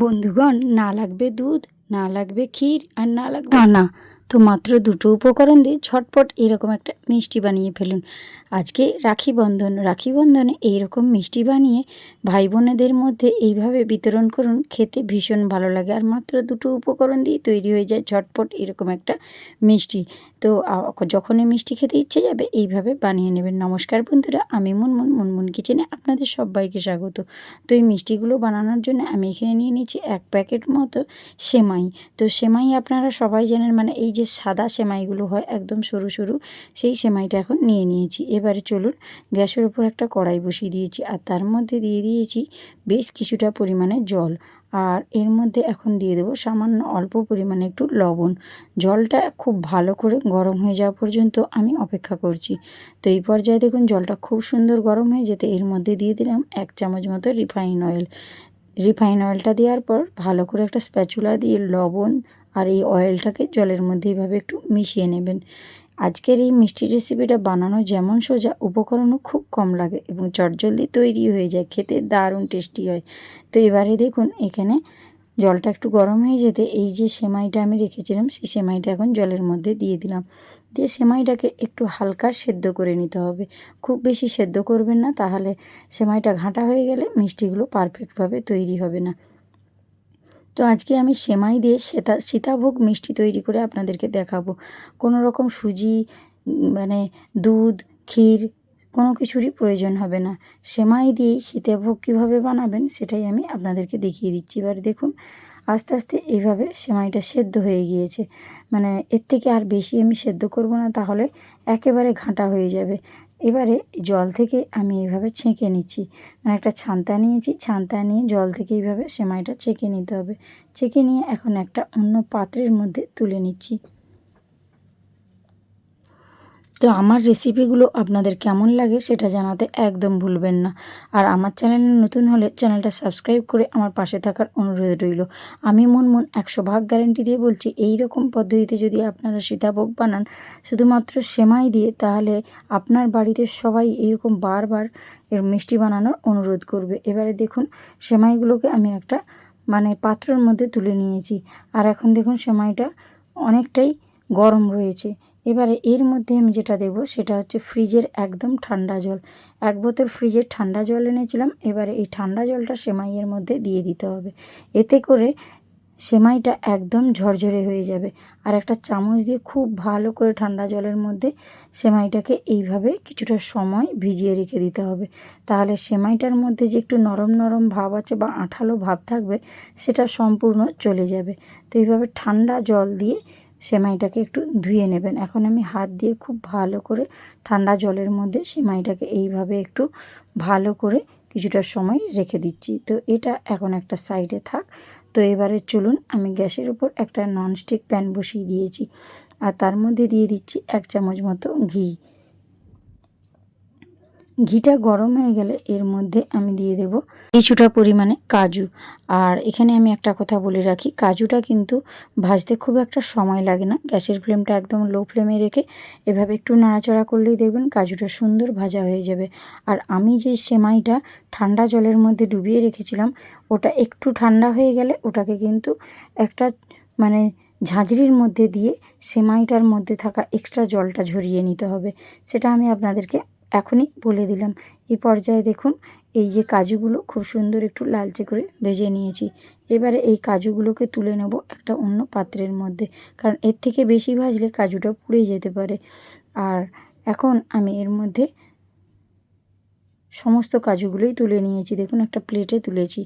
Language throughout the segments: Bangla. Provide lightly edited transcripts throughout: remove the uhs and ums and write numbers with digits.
বন্ধুগণ, না লাগবে দুধ, না লাগবে ক্ষীর, আর না লাগবে না, তো মাত্র দুটো উপকরণ দিয়ে ঝটপট এরকম একটা মিষ্টি বানিয়ে ফেলুন। আজকে রাখি বন্ধনে এইরকম মিষ্টি বানিয়ে ভাই বোনেদের মধ্যে এইভাবে বিতরণ করুন, খেতে ভীষণ ভালো লাগে। আর মাত্র দুটো উপকরণ দিয়ে তৈরি হয়ে যায় ঝটপট এরকম একটা মিষ্টি। তো যখনই মিষ্টি খেতে ইচ্ছে যাবে এইভাবে বানিয়ে নেবেন। নমস্কার বন্ধুরা, আমি মুনমুন কিচেনে আপনাদের সবাইকে স্বাগত। তো এই মিষ্টিগুলো বানানোর জন্য আমি এখানে নিয়ে নিচ্ছি 1 প্যাকেট মতো সেমাই। তো সেমাই আপনারা সবাই জানেন, মানে এই যে সাদা সেমাইগুলো হয় একদম সরু সরু, সেই সেমাইটা এখন নিয়ে নিয়েছি। এবারে চলুন, গ্যাসের উপর একটা কড়াই বসিয়ে দিয়েছি আর তার মধ্যে দিয়ে দিয়েছি বেশ কিছুটা পরিমাণে জল। আর এর মধ্যে এখন দিয়ে দেবো সামান্য অল্প পরিমাণে একটু লবণ। জলটা খুব ভালো করে গরম হয়ে যাওয়া পর্যন্ত আমি অপেক্ষা করছি। তো এই পর্যায়ে দেখুন জলটা খুব সুন্দর গরম হয়ে যেতে এর মধ্যে দিয়ে দিলাম 1 চামচ মতো রিফাইন অয়েল। রিফাইন অয়েলটা দেওয়ার পর ভালো করে একটা স্প্যাচুলা দিয়ে লবণ আর এই অয়েলটাকে জলের মধ্যে এইভাবে একটু মিশিয়ে নেবেন। আজকের এই মিষ্টি রেসিপিটা বানানো যেমন সোজা, উপকরণও খুব কম লাগে এবং চটজলদি তৈরি হয়ে যায়, খেতে দারুণ টেস্টি হয়। তো এবারে দেখুন এখানে জলটা একটু গরম হয়ে যেতে এই যে সেমাইটা আমি রেখেছিলাম সেই সেমাইটা এখন জলের মধ্যে দিয়ে দিলাম। দিয়ে সেমাইটাকে একটু হালকা সেদ্ধ করে নিতে হবে, খুব বেশি সেদ্ধ করবেন না, তাহলে সেমাইটা ঘাঁটা হয়ে গেলে মিষ্টিগুলো পারফেক্টভাবে তৈরি হবে না। তো আজকে আমি সেমাই দিয়ে সীতাভোগ মিষ্টি তৈরি করে আপনাদেরকে দেখাবো। কোনো রকম সুজি, মানে দুধ, ক্ষীর কোনো কিছুরই প্রয়োজন হবে না। সেমাই দিয়েই সীতাভোগ কীভাবে বানাবেন সেটাই আমি আপনাদেরকে দেখিয়ে দিচ্ছি। এবার দেখুন আস্তে আস্তে এইভাবে সেমাইটা সেদ্ধ হয়ে গিয়েছে। মানে এর থেকে আর বেশি আমি সেদ্ধ করব না, তাহলে একেবারে ঘাঁটা হয়ে যাবে। এবারে জল থেকে আমি এইভাবে ছেঁকে নিচ্ছি, মানে একটা ছান্তা নিয়েছি, ছান্তা নিয়ে জল থেকে এইভাবে সেমাইটা ছেঁকে নিতে হবে। ছেঁকে নিয়ে এখন একটা অন্য পাত্রের মধ্যে তুলে নিচ্ছি। তো আমার রেসিপিগুলো আপনাদের কেমন লাগে সেটা জানাতে একদম ভুলবেন না। আর আমার চ্যানেলে নতুন হলে চ্যানেলটা সাবস্ক্রাইব করে আমার পাশে থাকার অনুরোধ রইল। আমি মুনমুন 100% গ্যারেন্টি দিয়ে বলছি, এই রকম পদ্ধতিতে যদি আপনারা সীতাভোগ বানান শুধুমাত্র সেমাই দিয়ে, তাহলে আপনার বাড়িতে সবাই এইরকম বারবার এর মিষ্টি বানানোর অনুরোধ করবে। এবারে দেখুন সেমাইগুলোকে আমি একটা পাত্রের মধ্যে তুলে নিয়েছি। আর এখন দেখুন সেমাইটা অনেকটাই গরম রয়েছে। এবারে এর মধ্যে আমি যেটা দেবো সেটা হচ্ছে ফ্রিজের একদম ঠান্ডা জল। 1 বোতল ফ্রিজের ঠান্ডা জল এনেছিলাম। এবারে এই ঠান্ডা জলটা সেমাইয়ের মধ্যে দিয়ে দিতে হবে, এতে করে সেমাইটা একদম ঝরঝরে হয়ে যাবে। আর একটা চামচ দিয়ে খুব ভালো করে ঠান্ডা জলের মধ্যে সেমাইটাকে এইভাবে কিছুটা সময় ভিজিয়ে রেখে দিতে হবে, তাহলে সেমাইটার মধ্যে যে একটু নরম নরম ভাব আছে বা আঠালো ভাব থাকবে সেটা সম্পূর্ণ চলে যাবে। তো এইভাবে ঠান্ডা জল দিয়ে সেমাইটাকে একটু ধুয়ে নেবেন। এখন আমি হাত দিয়ে খুব ভালো করে ঠান্ডা জলের মধ্যে সেমাইটাকে এইভাবে একটু ভালো করে কিছুটা সময় রেখে দিচ্ছি। তো এটা এখন একটা সাইডে থাক। তো এবারে চলুন, আমি গ্যাসের উপর একটা ননস্টিক প্যান বসিয়ে দিয়েছি আর তার মধ্যে দিয়ে দিচ্ছি 1 চামচ মতো ঘি। ঘিটা গরম হয়ে গেলে এর মধ্যে আমি দিয়ে দেব কিছুটা পরিমাণে কাজু। আর এখানে আমি একটা কথা বলে রাখি, কাজুটা কিন্তু ভাজতে খুব একটা সময় লাগে না। গ্যাসের ফ্লেমটা একদম লো ফ্লেমে রেখে এভাবে একটু নাড়াচাড়া করলেই দেখবেন কাজুটা সুন্দর ভাজা হয়ে যাবে। আর আমি যে সেমাইটা ঠান্ডা জলের মধ্যে ডুবিয়ে রেখেছিলাম, ওটা একটু ঠান্ডা হয়ে গেলে ওটাকে কিন্তু একটা ঝাঁঝরির মধ্যে দিয়ে সেমাইটার মধ্যে থাকা এক্সট্রা জলটা ঝরিয়ে নিতে হবে। সেটা আমি আপনাদেরকে এখনই বলে দিলাম। এই পর্যায়ে দেখুন এই যে কাজুগুলো খুব সুন্দর একটু লালচে করে ভেজে নিয়েছি। এবারে এই কাজুগুলোকে তুলে নেব একটা অন্য পাত্রের মধ্যে, কারণ এর থেকে বেশি ভাজলে কাজুটা পুড়ে যেতে পারে। আর এখন আমি এর মধ্যে সমস্ত কাজুগুলোই তুলে নিয়েছি, দেখুন একটা প্লেটে তুলেছি।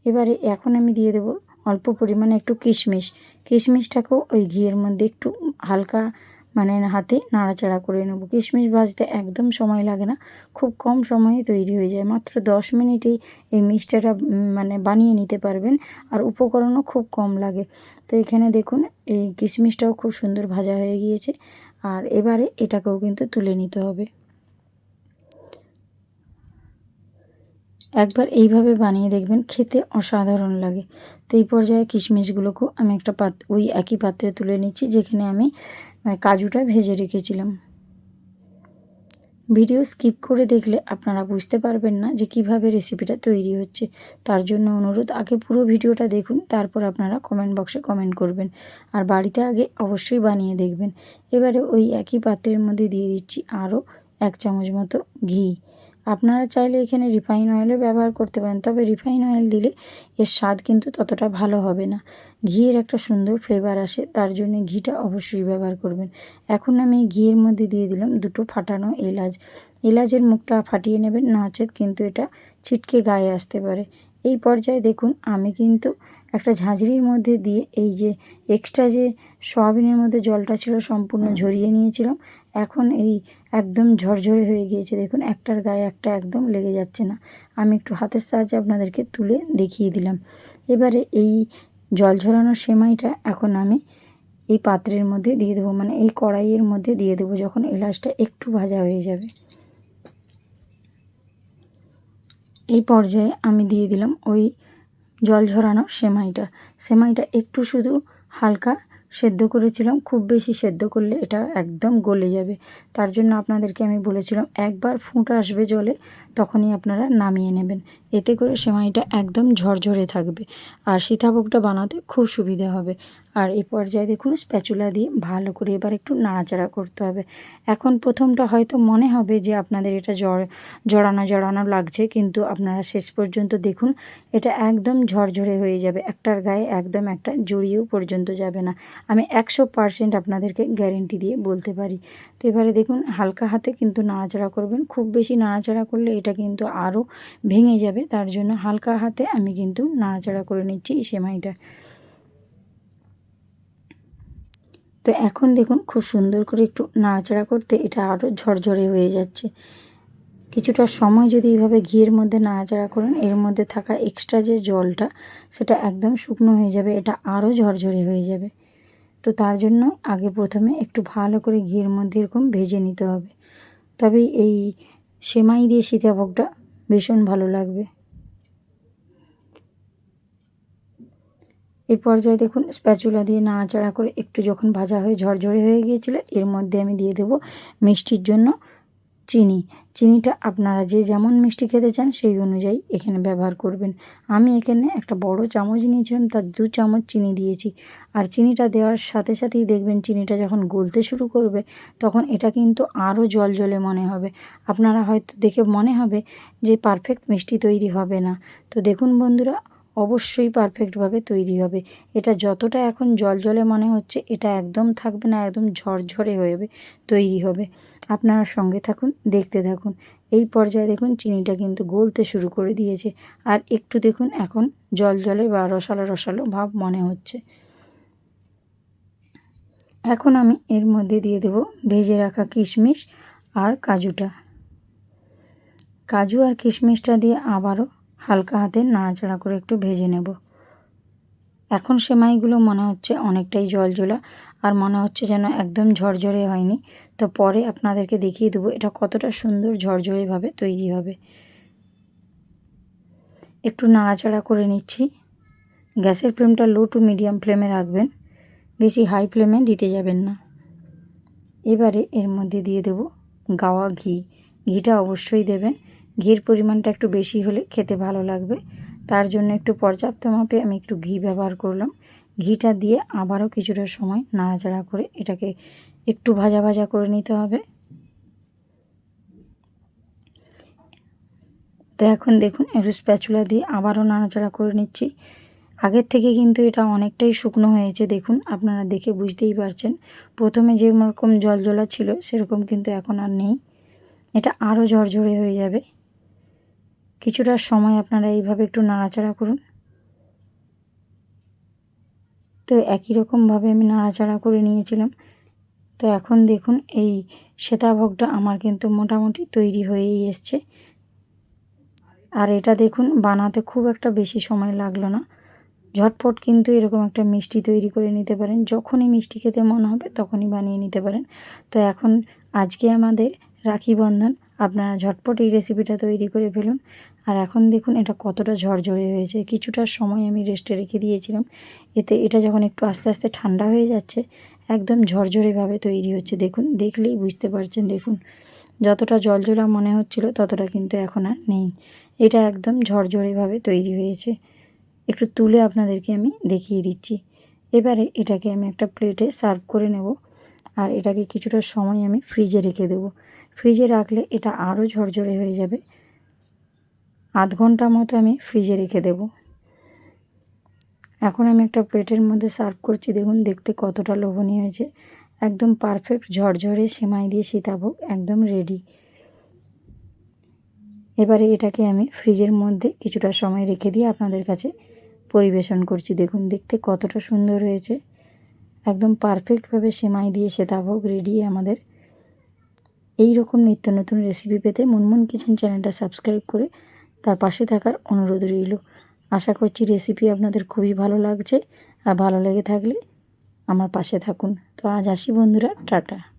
এবারে এখন আমি দিয়ে দেব অল্প পরিমাণে একটু কিশমিশ। কিশমিশটাকেও ওই ঘিয়ের মধ্যে একটু হালকা হাতে নাড়াচাড়া করে নেব। কিশমিশ ভাজতে একদম সময় লাগে না, খুব কম সময়ে তৈরি হয়ে যায়। মাত্র 10 মিনিটেই এই মিষ্টিটা বানিয়ে নিতে পারবেন, আর উপকরণও খুব কম লাগে। তো এখানে দেখুন এই কিশমিশটাও খুব সুন্দর ভাজা হয়ে গিয়েছে। আর এবারে এটাকেও কিন্তু তুলে নিতে হবে। একবার এইভাবে বানিয়ে দেখবেন, খেতে অসাধারণ লাগে। তো এই পর্যায়ে কিশমিশগুলোকেও আমি একটা ওই একই পাত্রে তুলে নিচ্ছি যেখানে আমি কাজুটা ভেজে রেখেছিলাম। ভিডিও স্কিপ করে দেখলে আপনারা বুঝতে পারবেন না যে কিভাবে রেসিপিটা তৈরি হচ্ছে। তার জন্য অনুরোধ, আগে পুরো ভিডিওটা দেখুন, তারপর আপনারা কমেন্ট বক্সে কমেন্ট করবেন। আর বাড়িতে আগে অবশ্যই বানিয়ে দেখবেন। এবারে ওই একই পাত্রের মধ্যে দিয়ে দিচ্ছি আরও 1 চামচ মতো ঘি। আপনারা চাইলে এখানে রিফাইন অয়েলও ব্যবহার করতে পারেন, তবে রিফাইন অয়েল দিলে এর স্বাদ কিন্তু ততটা ভালো হবে না। ঘিয়ের একটা সুন্দর ফ্লেভার আসে, তার জন্য ঘিটা অবশ্যই ব্যবহার করবেন। এখন আমি ঘিয়ের মধ্যে দিয়ে দিলাম 2টো ফাটানো এলাচ। এলাচের মুখটা ফাটিয়ে নেবেন, নচেত কিন্তু এটা ছিটকে গায়ে আসতে পারে। এই পর্যায়ে দেখুন আমি কিন্তু একটা ঝাঁঝরির মধ্যে দিয়ে এই যে এক্সট্রা যে সয়াবিনের মধ্যে জলটা ছিল সম্পূর্ণ ঝরিয়ে নিয়েছিলাম। এখন এই একদম ঝরঝরে হয়ে গিয়েছে, দেখুন একটার গায়ে একটা একদম লেগে যাচ্ছে না। আমি একটু হাতের সাহায্যে আপনাদেরকে তুলে দেখিয়ে দিলাম। এবারে এই জল ঝরানো সেমাইটা এখন আমি এই পাত্রের মধ্যে দিয়ে দেবো, মানে এই কড়াইয়ের মধ্যে দিয়ে দেবো যখন এলাচটা একটু ভাজা হয়ে যাবে। এই পর্যায়ে আমি দিয়ে দিলাম ওই জল ঝরানো সেমাইটা একটু শুধু হালকা সেদ্ধ করেছিলাম, খুব বেশি সেদ্ধ করলে এটা একদম গলে যাবে। তার জন্য আপনাদেরকে আমি বলেছিলাম একবার ফুট আসবে জলে তখনই আপনারা নামিয়ে নেবেন, এতে করে সেমাইটা একদম ঝরঝরে থাকবে আর সীতাভোগটা বানাতে খুব সুবিধা হবে। আর এই পর্যায়ে দেখুন স্প্যাচুলা দিয়ে ভালো করে এবার একটু নাড়াচাড়া করতে হবে। এখন প্রথমটা হয়তো মনে হবে যে আপনাদের এটা জড়ানো লাগছে, কিন্তু আপনারা শেষ পর্যন্ত দেখুন এটা একদম ঝরঝরে হয়ে যাবে, একটার গায়ে একদম একটা জড়িয়েও পর্যন্ত যাবে না। আমি 100% আপনাদেরকে গ্যারেন্টি দিয়ে বলতে পারি। তো এবারে দেখুন হালকা হাতে কিন্তু নাড়াচাড়া করবেন, খুব বেশি নাড়াচাড়া করলে এটা কিন্তু আরও ভেঙে যাবে। তার জন্য হালকা হাতে আমি কিন্তু নাড়াচাড়া করে নিচ্ছি এই সেমাইটা। তো এখন দেখুন খুব সুন্দর করে একটু নাড়াচাড়া করতে এটা আরও ঝরঝরে হয়ে যাচ্ছে। কিছুটা সময় যদি এইভাবে ঘিয়ের মধ্যে নাড়াচাড়া করেন, এর মধ্যে থাকা এক্সট্রা যে জলটা সেটা একদম শুকনো হয়ে যাবে, এটা আরও ঝরঝরে হয়ে যাবে। তো তার জন্য আগে প্রথমে একটু ভালো করে ঘিয়ের মধ্যে এরকম ভেজে নিতে হবে, তবেই এই সেমাই দিয়ে সীতাভোগটা ভীষণ ভালো লাগবে। এই পর্যায়ে দেখুন স্প্যাচুলা দিয়ে নাড়াচাড়া করে একটু যখন ভাজা হয়ে ঝরঝরে হয়ে গিয়েছিল, এর মধ্যে আমি দিয়ে দেবো মিষ্টির জন্য চিনিটা আপনারা যে যেমন মিষ্টি খেতে চান সেই অনুযায়ী এখানে ব্যবহার করবেন। আমি এখানে একটা বড় চামচ নিয়েছিলাম, তার 2 চামচ চিনি দিয়েছি। আর চিনিটা দেওয়ার সাথে সাথেই দেখবেন চিনিটা যখন গলতে শুরু করবে তখন এটা কিন্তু আরও জলে মনে হবে। আপনারা হয়তো দেখে মনে হবে যে পারফেক্ট মিষ্টি তৈরি হবে না। তো দেখুন বন্ধুরা, অবশ্যই পারফেক্টভাবে তৈরি হবে। এটা যতটা এখন জলে মনে হচ্ছে এটা একদম থাকবে না, একদম ঝরঝরে হয়ে তৈরি হবে। আপনারা সঙ্গে থাকুন, দেখতে থাকুন। এই পর্যায়ে দেখুন চিনিটা কিন্তু গলতে শুরু করে দিয়েছে, আর একটু দেখুন এখন জলে বা রসালো ভাব মনে হচ্ছে। এখন আমি এর মধ্যে দিয়ে দেব ভেজে রাখা কিশমিশ আর কাজু আর কিশমিশটা দিয়ে আবারও হালকা হাতে নাড়াচাড়া করে একটু ভেজে নেব। এখন সেমাইগুলো মনে হচ্ছে অনেকটাই জলজলা, আর মনে হচ্ছে যেন একদম ঝরঝরে হয়নি। তো পরে আপনাদেরকে দেখিয়ে দেবো এটা কতটা সুন্দর ঝরঝরেভাবে তৈরি হবে। একটু নাড়াচাড়া করে নিচ্ছি। গ্যাসের ফ্লেমটা লো টু মিডিয়াম ফ্লেমে রাখবেন, বেশি হাই ফ্লেমে দিতে যাবেন না। এবারে এর মধ্যে দিয়ে দেব গাওয়া ঘিটা অবশ্যই দেবেন। ঘির পরিমাণটা একটু বেশি হলে খেতে ভালো লাগবে, তার জন্য একটু পর্যাপ্ত মাপে আমি একটু ঘি ব্যবহার করলাম। ঘিটা দিয়ে আবারও কিছুটা সময় নাড়াচাড়া করে এটাকে একটু ভাজা করে নিতে হবে। তো এখন দেখুন একটু স্প্যাচুলা দিয়ে আবারও নাড়াচাড়া করে নিচ্ছি। আগের থেকে কিন্তু এটা অনেকটাই শুকনো হয়েছে, দেখুন আপনারা দেখে বুঝতেই পারছেন। প্রথমে যেরকম জলজলা ছিল সেরকম কিন্তু এখন আর নেই, এটা আরও ঝরঝরে হয়ে যাবে। কিছুটা সময় আপনারা এইভাবে একটু নাড়াচাড়া করুন। তো একই রকমভাবে আমি নাড়াচাড়া করে নিয়েছিলাম। তো এখন দেখুন এই সীতাভোগটা আমার কিন্তু মোটামুটি তৈরি হয়েই এসছে। আর এটা দেখুন বানাতে খুব একটা বেশি সময় লাগলো না, ঝটপট কিন্তু এরকম একটা মিষ্টি তৈরি করে নিতে পারেন। যখনই মিষ্টি খেতে মন হবে তখনই বানিয়ে নিতে পারেন। তো এখন আজকে আমাদের রাখি বন্ধন, আপনারা ঝটপট এই রেসিপিটা তৈরি করে ফেলুন। আর এখন দেখুন এটা কতটা ঝরঝরে হয়েছে। কিছুটা সময় আমি রেস্টে রেখে দিয়েছিলাম, এতে এটা যখন একটু আস্তে আস্তে ঠান্ডা হয়ে যাচ্ছে একদম ঝরঝরেভাবে তৈরি হচ্ছে। দেখুন, দেখলেই বুঝতে পারছেন। দেখুন যতটা জলজলা মনে হচ্ছিল ততটা কিন্তু এখন আর নেই। এটা একদম ঝরঝরেভাবে তৈরি হয়েছে। একটু তুলে আপনাদেরকে আমি দেখিয়ে দিচ্ছি। এবারে এটাকে আমি একটা প্লেটে সার্ভ করে নেব, আর এটাকে কিছুটা সময় আমি ফ্রিজে রেখে দেবো। ফ্রিজে রাখলে এটা আরও ঝরঝরে হয়ে যাবে। আধ ঘন্টা মতো আমি ফ্রিজে রেখে দেব। এখন আমি একটা প্লেটের মধ্যে সার্ভ করছি। দেখুন দেখতে কতটা লোভনীয় হয়েছে। একদম পারফেক্ট ঝরঝরে সেমাই দিয়ে সীতাভোগ একদম রেডি। এবারে এটাকে আমি ফ্রিজের মধ্যে কিছুটা সময় রেখে দিয়ে আপনাদের কাছে পরিবেশন করছি। দেখুন দেখতে কতটা সুন্দর হয়েছে। একদম পারফেক্টভাবে সেমাই দিয়ে সীতাভোগ রেডি আমাদের। এই রকম নিত্য নতুন রেসিপি পেতে মুনমুন কিচেন চ্যানেলটা সাবস্ক্রাইব করে তার পাশে থাকার অনুরোধ রইল। আশা করছি রেসিপি আপনাদের খুবই ভালো লাগছে, আর ভালো লেগে থাকলে আমার পাশে থাকুন। তো আজ আসি বন্ধুরা, টাটা।